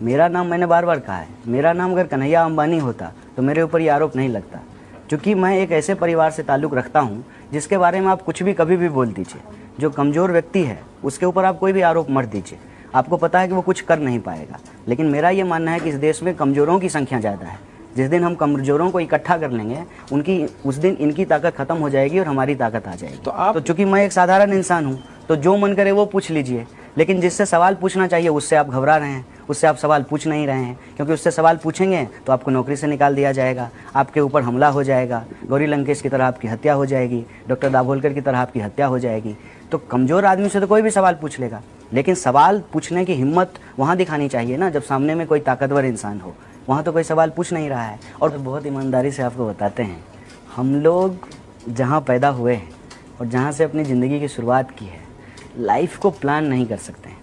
मेरा नाम मैंने बार बार कहा है, मेरा नाम अगर कन्हैया अंबानी होता तो मेरे ऊपर ये आरोप नहीं लगता, क्योंकि मैं एक ऐसे परिवार से ताल्लुक़ रखता हूँ जिसके बारे में आप कुछ भी कभी भी बोल दीजिए, जो कमज़ोर व्यक्ति है उसके ऊपर आप कोई भी आरोप मत दीजिए, आपको पता है कि वो कुछ कर नहीं पाएगा। लेकिन मेरा ये मानना है कि इस देश में कमज़ोरों की संख्या ज़्यादा है। जिस दिन हम कमज़ोरों को इकट्ठा कर लेंगे उस दिन इनकी ताकत ख़त्म हो जाएगी और हमारी ताकत आ जाएगी। तो चूँकि मैं एक साधारण इंसान हूँ तो जो मन करे वो पूछ लीजिए, लेकिन जिससे सवाल पूछना चाहिए उससे आप घबरा रहे हैं, उससे आप सवाल पूछ नहीं रहे हैं, क्योंकि उससे सवाल पूछेंगे तो आपको नौकरी से निकाल दिया जाएगा, आपके ऊपर हमला हो जाएगा, गौरी लंकेश की तरह आपकी हत्या हो जाएगी, डॉक्टर दाभोलकर की तरह आपकी हत्या हो जाएगी। तो कमज़ोर आदमी से तो कोई भी सवाल पूछ लेगा, लेकिन सवाल पूछने की हिम्मत वहाँ दिखानी चाहिए ना, जब सामने में कोई ताकतवर इंसान हो। वहाँ तो कोई सवाल पूछ नहीं रहा है। और बहुत ईमानदारी से आपको बताते हैं, हम लोग जहाँ पैदा हुए हैं और जहाँ से अपनी ज़िंदगी की शुरुआत की है, लाइफ को प्लान नहीं कर सकते हैं।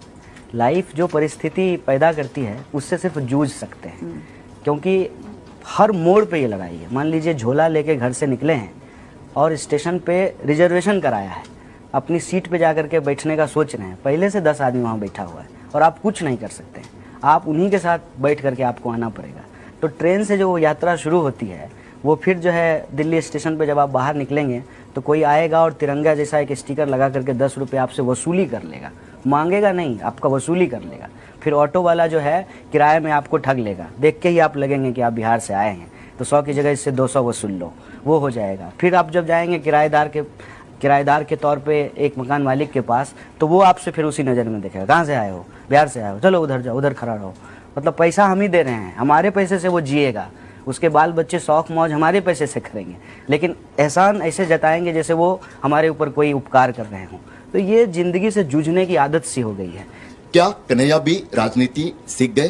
लाइफ जो परिस्थिति पैदा करती है उससे सिर्फ जूझ सकते हैं, क्योंकि हर मोड़ पे ये लड़ाई है। मान लीजिए झोला लेके घर से निकले हैं और स्टेशन पे रिजर्वेशन कराया है, अपनी सीट पे जाकर के बैठने का सोच रहे हैं, पहले से 10 आदमी वहाँ बैठा हुआ है और आप कुछ नहीं कर सकते हैं, आप उन्हीं के साथ बैठ करके आपको आना पड़ेगा। तो ट्रेन से जो यात्रा शुरू होती है वो फिर जो है दिल्ली स्टेशन पे जब आप बाहर निकलेंगे तो कोई आएगा और तिरंगा जैसा एक स्टिकर लगा करके 10 रुपये आपसे वसूली कर लेगा, मांगेगा नहीं, आपका वसूली कर लेगा। फिर ऑटो वाला जो है किराए में आपको ठग लेगा, देख के ही आप लगेंगे कि आप बिहार से आए हैं, तो 100 की जगह इससे 200 वसूल लो, वो हो जाएगा। फिर आप जब जाएंगे किराएदार के तौर पे एक मकान मालिक के पास, तो वो आपसे फिर उसी नज़र में देखेगा, कहाँ से आए हो, बिहार से आए हो, चलो उधर जाओ, उधर खड़ा रहो। मतलब पैसा हम ही दे रहे हैं, हमारे पैसे से वो जिएगा, उसके बाल बच्चे शौक मौज हमारे पैसे से करेंगे, लेकिन एहसान ऐसे जताएंगे जैसे वो हमारे ऊपर कोई उपकार कर रहे हों। तो ये ज़िंदगी से जूझने की आदत सी हो गई है। क्या कन्हैया भी राजनीति सीख गए?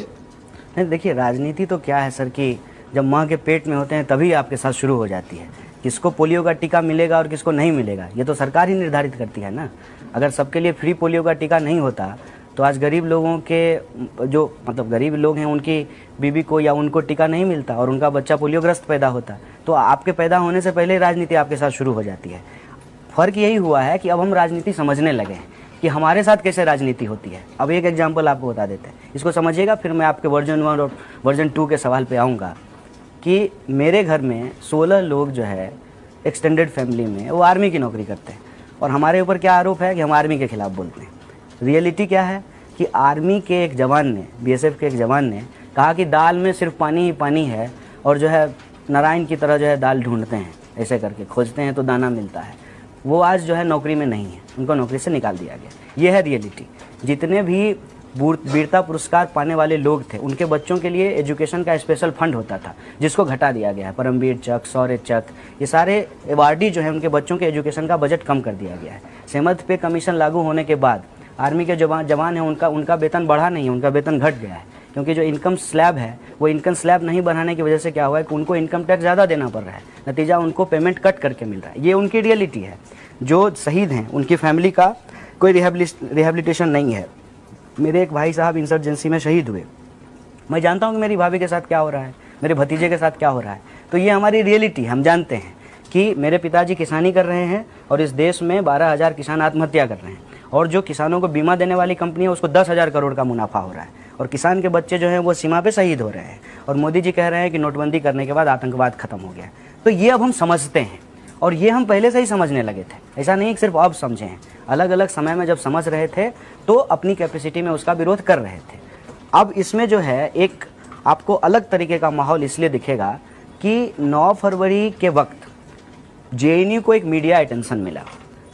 नहीं, देखिए राजनीति तो क्या है सर कि जब माँ के पेट में होते हैं तभी आपके साथ शुरू हो जाती है। किसको पोलियो का टीका मिलेगा और किसको नहीं मिलेगा ये तो सरकार ही निर्धारित करती है ना। अगर सबके लिए फ्री पोलियो का टीका नहीं होता तो आज गरीब लोगों के जो मतलब गरीब लोग हैं उनकी बीबी को या उनको टीका नहीं मिलता और उनका बच्चा पोलियोग्रस्त पैदा होता। तो आपके पैदा होने से पहले राजनीति आपके साथ शुरू हो जाती है। फ़र्क यही हुआ है कि अब हम राजनीति समझने लगे हैं कि हमारे साथ कैसे राजनीति होती है। अब एक एग्जाम्पल आपको बता देते हैं, इसको समझिएगा, फिर मैं आपके वर्जन 1 और वर्जन 2 के सवाल पे आऊँगा। कि मेरे घर में 16 लोग जो है एक्सटेंडेड फैमिली में वो आर्मी की नौकरी करते हैं और हमारे ऊपर क्या आरोप है कि हम आर्मी के खिलाफ बोलते हैं। रियलिटी क्या है कि आर्मी के एक जवान ने, बीएसएफ के एक जवान ने कहा कि दाल में सिर्फ पानी ही पानी है और जो है नारायण की तरह जो है दाल ढूंढते हैं, ऐसे करके खोजते हैं तो दाना मिलता है। वो आज जो है नौकरी में नहीं है, उनको नौकरी से निकाल दिया गया। ये है रियलिटी। जितने भी वीरता पुरस्कार पाने वाले लोग थे उनके बच्चों के लिए एजुकेशन का स्पेशल फंड होता था जिसको घटा दिया गया है। परमवीर चक, शौर्य चक, ये सारे अवार्डी जो है उनके बच्चों के एजुकेशन का बजट कम कर दिया गया है। सेमंथ पे कमीशन लागू होने के बाद आर्मी के जवान हैं उनका वेतन बढ़ा नहीं है, उनका वेतन घट गया है, क्योंकि जो इनकम स्लैब है वो इनकम स्लैब नहीं बढ़ाने की वजह से क्या हुआ है कि उनको इनकम टैक्स ज़्यादा देना पड़ रहा है, नतीजा उनको पेमेंट कट करके मिल रहा है। ये उनकी रियलिटी है। जो शहीद हैं उनकी फैमिली का कोई रिहेबिलिटेशन नहीं है। मेरे एक भाई साहब इंसर्जेंसी में शहीद हुए, मैं जानता हूँ कि मेरी भाभी के साथ क्या हो रहा है, मेरे भतीजे के साथ क्या हो रहा है। तो ये हमारी रियलिटी, हम जानते हैं कि मेरे पिताजी किसानी कर रहे हैं और इस देश में 12,000 किसान आत्महत्या कर रहे हैं और जो किसानों को बीमा देने वाली कंपनी है उसको 10,000 करोड़ का मुनाफा हो रहा है और किसान के बच्चे जो हैं वो सीमा पे शहीद हो रहे हैं और मोदी जी कह रहे हैं कि नोटबंदी करने के बाद आतंकवाद खत्म हो गया। तो ये अब हम समझते हैं और ये हम पहले से ही समझने लगे थे, ऐसा नहीं कि सिर्फ अब समझे हैं। अलग अलग समय में जब समझ रहे थे तो अपनी कैपेसिटी में उसका विरोध कर रहे थे। अब इसमें जो है एक आपको अलग तरीके का माहौल इसलिए दिखेगा कि 9 फरवरी के वक्त जेएनयू को एक मीडिया अटेंशन मिला,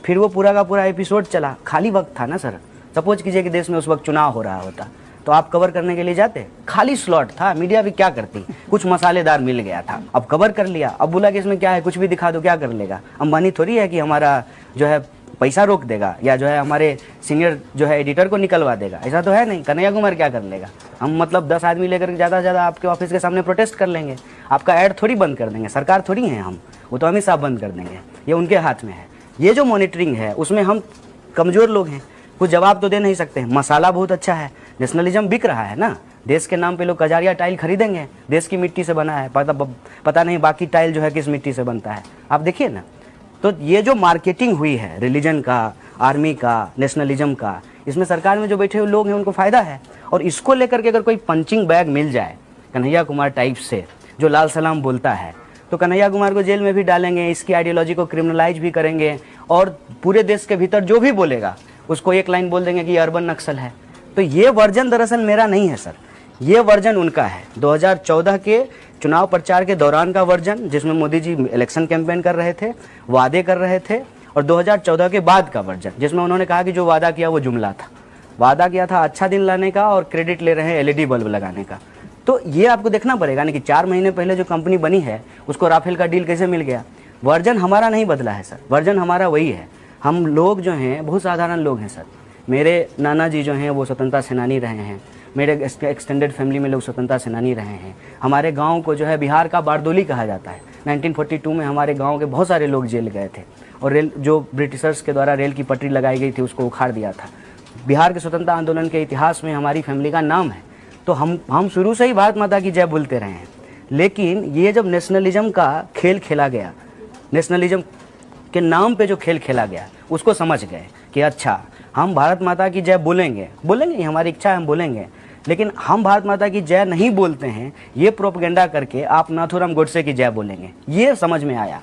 फिर वो पूरा का पूरा एपिसोड चला। खाली वक्त था ना सर, सपोज कीजिए कि देश में उस वक्त चुनाव हो रहा होता तो आप कवर करने के लिए जाते, खाली स्लॉट था, मीडिया भी क्या करती, कुछ मसालेदार मिल गया था, अब कवर कर लिया। अब बोला कि इसमें क्या है, कुछ भी दिखा दो, क्या कर लेगा। अंबानी थोड़ी है कि हमारा जो है पैसा रोक देगा या जो है हमारे सीनियर जो है एडिटर को निकलवा देगा, ऐसा तो है नहीं। कन्हैया कुमार क्या कर लेगा, हम मतलब 10 आदमी लेकर ज़्यादा से ज़्यादा आपके ऑफिस के सामने प्रोटेस्ट कर लेंगे, आपका ऐड थोड़ी बंद कर देंगे, सरकार थोड़ी हैं हम, वो तो अमित शाह बंद कर देंगे, ये उनके हाथ में है। ये जो मॉनिटरिंग है उसमें हम कमज़ोर लोग हैं, कुछ जवाब तो दे नहीं सकते। मसाला बहुत अच्छा है, नेशनलिज्म बिक रहा है ना, देश के नाम पे लोग कजारिया टाइल खरीदेंगे, देश की मिट्टी से बना है, पता नहीं बाकी टाइल जो है किस मिट्टी से बनता है, आप देखिए ना। तो ये जो मार्केटिंग हुई है रिलीजन का, आर्मी का, नेशनलिज्म का, इसमें सरकार में जो बैठे हुए लोग हैं उनको फ़ायदा है। और इसको लेकर के अगर कोई पंचिंग बैग मिल जाए कन्हैया कुमार टाइप से जो लाल सलाम बोलता है, तो कन्हैया कुमार को जेल में भी डालेंगे, इसकी आइडियोलॉजी को क्रिमिनलाइज भी करेंगे, और पूरे देश के भीतर जो भी बोलेगा उसको एक लाइन बोल देंगे कि ये अर्बन नक्सल है। तो ये वर्जन दरअसल मेरा नहीं है सर, ये वर्जन उनका है। 2014 के चुनाव प्रचार के दौरान का वर्जन, जिसमें मोदी जी इलेक्शन कैंपेन कर रहे थे, वादे कर रहे थे, और 2014 के बाद का वर्जन, जिसमें उन्होंने कहा कि जो वादा किया वो जुमला था। वादा किया था अच्छा दिन लाने का और क्रेडिट ले रहे हैं एलईडी बल्ब लगाने का। तो ये आपको देखना पड़ेगा ना कि 4 महीने पहले जो कंपनी बनी है उसको राफेल का डील कैसे मिल गया। वर्जन हमारा नहीं बदला है सर, वर्जन हमारा वही है। हम लोग जो हैं बहुत साधारण लोग हैं सर। मेरे नाना जी जो हैं वो स्वतंत्रता सेनानी रहे हैं, मेरे एक्सटेंडेड फैमिली में लोग स्वतंत्रता सेनानी रहे हैं। हमारे गांव को जो है बिहार का बारदोली कहा जाता है। 1942 में हमारे गांव के बहुत सारे लोग जेल गए थे, और रेल जो ब्रिटिशर्स के द्वारा रेल की पटरी लगाई गई थी उसको उखाड़ दिया था। बिहार के स्वतंत्रता आंदोलन के इतिहास में हमारी फैमिली का नाम है। तो हम शुरू से ही भारत माता की जय बोलते रहे हैं। लेकिन ये जब नेशनलिज्म का खेल खेला गया, नेशनलिज्म के नाम पे जो खेल खेला गया, उसको समझ गए कि अच्छा हम भारत माता की जय बोलेंगे, बोलेंगे, हमारी इच्छा है हम बोलेंगे, लेकिन हम भारत माता की जय नहीं बोलते हैं, ये प्रोपेगेंडा करके आप नाथूराम गोडसे की जय बोलेंगे। ये समझ में आया।